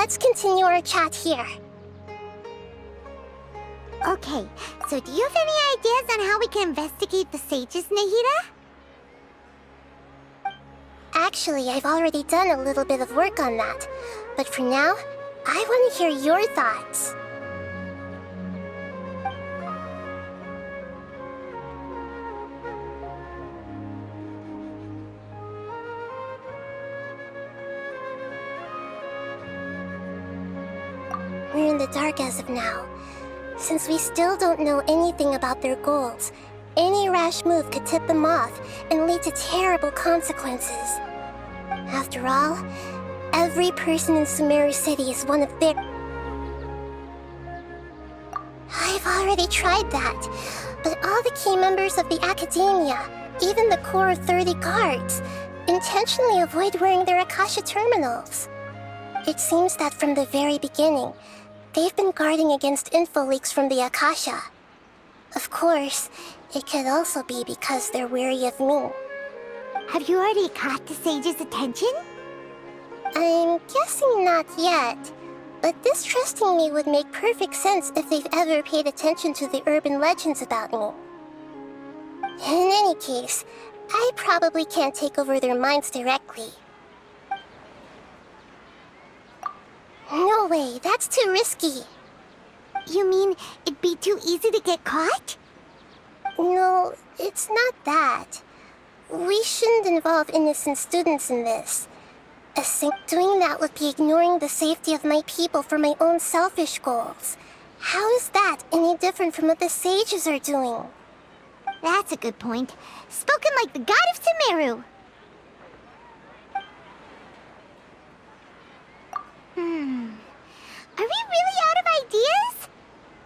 let's continue our chat here. Okay, so do you have any ideas on how we can investigate the sages, Nahida? Actually, I've already done a little bit of work on that. But for now, I want to hear your thoughts. We're in the dark as of now. Since we still don't know anything about their goals, any rash move could tip them off and lead to terrible consequences. After all, every person in Sumeru City is one of their... I've already tried that, but all the key members of the Academia, even the core of 30 guards, intentionally avoid wearing their Akasha terminals. It seems that from the very beginning, they've been guarding against info leaks from the Akasha. Of course, it could also be because they're wary of me. Have you already caught the sage's attention? I'm guessing not yet, but distrusting me would make perfect sense if they've ever paid attention to the urban legends about me. In any case, I probably can't take over their minds directly. No way, that's too risky. You mean it'd be too easy to get caught? No, it's not that. We shouldn't involve innocent students in this. Doing that would be ignoring the safety of my people for my own selfish goals. How is that any different from what the sages are doing? That's a good point. Spoken like the god of Sumeru. Are we really out of ideas?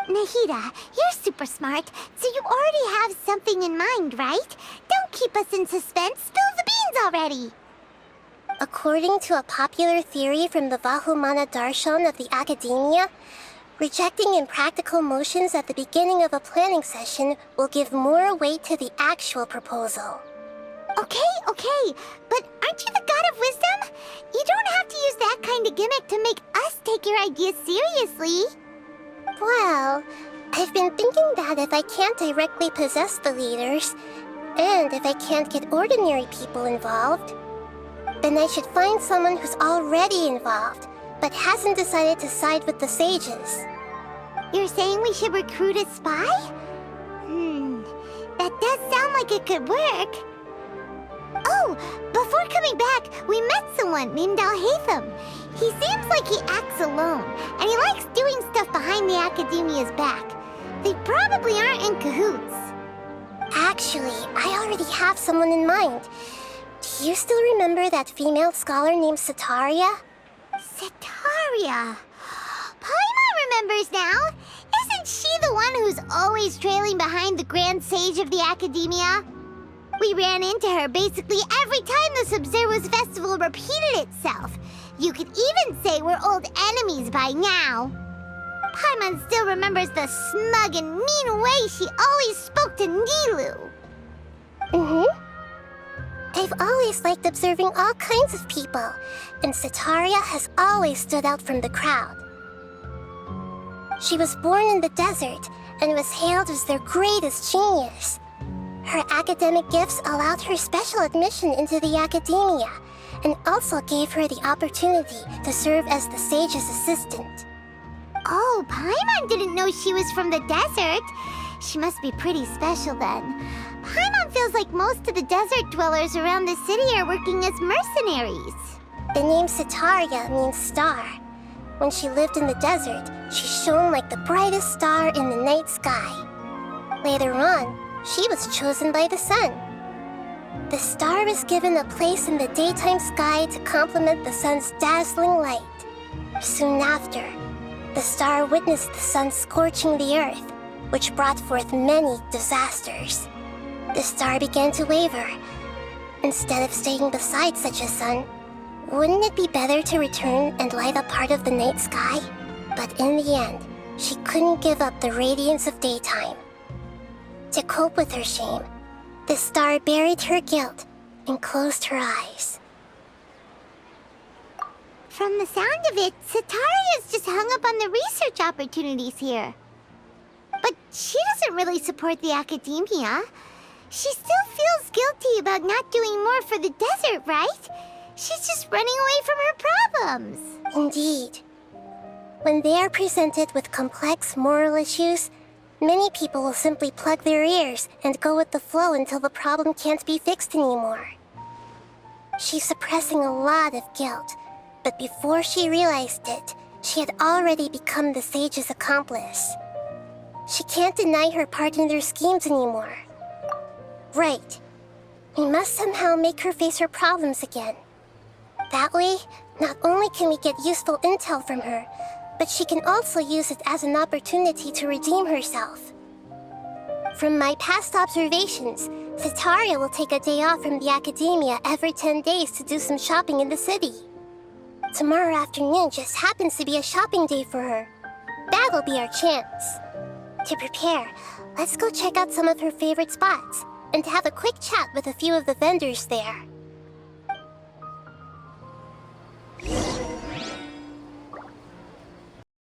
Nahida, you're super smart, so you already have something in mind, right? Don't keep us in suspense. Spill the beans already. According to a popular theory from the Vahumana Darshan of the Academia, rejecting impractical motions at the beginning of a planning session will give more weight to the actual proposal. Okay, but aren't you the god of wisdom? You don't have to use that kind of gimmick to make us take your ideas seriously. Well, I've been thinking that if I can't directly possess the leaders, and if I can't get ordinary people involved, then I should find someone who's already involved, but hasn't decided to side with the sages. You're saying we should recruit a spy? That does sound like it could work. Oh, before coming back, we met someone named Al-Haytham. He seems like he acts alone, and he likes doing stuff behind the Academia's back. They probably aren't in cahoots. Actually, I already have someone in mind. Do you still remember that female scholar named Setaria? Setaria. Paimon remembers now. Isn't she the one who's always trailing behind the Grand Sage of the Academia? We ran into her basically every time the Sub-Zero's festival repeated itself. You could even say we're old enemies by now. Paimon still remembers the smug and mean way she always spoke to Nilou. I've always liked observing all kinds of people, and Setaria has always stood out from the crowd. She was born in the desert and was hailed as their greatest genius. Her academic gifts allowed her special admission into the Academia, and also gave her the opportunity to serve as the sage's assistant. Oh, Paimon didn't know she was from the desert. She must be pretty special then. Paimon feels like most of the desert dwellers around the city are working as mercenaries. The name Setaria means star. When she lived in the desert, she shone like the brightest star in the night sky. Later on, she was chosen by the sun. The star was given a place in the daytime sky to complement the sun's dazzling light. Soon after, the star witnessed the sun scorching the earth, which brought forth many disasters. The star began to waver. Instead of staying beside such a sun, wouldn't it be better to return and light up part of the night sky? But in the end, she couldn't give up the radiance of daytime. To cope with her shame, the star buried her guilt and closed her eyes. From the sound of it, Sataria's just hung up on the research opportunities here. But she doesn't really support the academia. She still feels guilty about not doing more for the desert, right? She's just running away from her problems. Indeed. When they are presented with complex moral issues, many people will simply plug their ears and go with the flow until the problem can't be fixed anymore. She's suppressing a lot of guilt, but before she realized it, she had already become the sage's accomplice. She can't deny her part in their schemes anymore. Right. We must somehow make her face her problems again. That way, not only can we get useful intel from her, but she can also use it as an opportunity to redeem herself. From my past observations, Sataria will take a day off from the academia every 10 days to do some shopping in the city. Tomorrow afternoon just happens to be a shopping day for her. That'll be our chance. To prepare, let's go check out some of her favorite spots and have a quick chat with a few of the vendors there.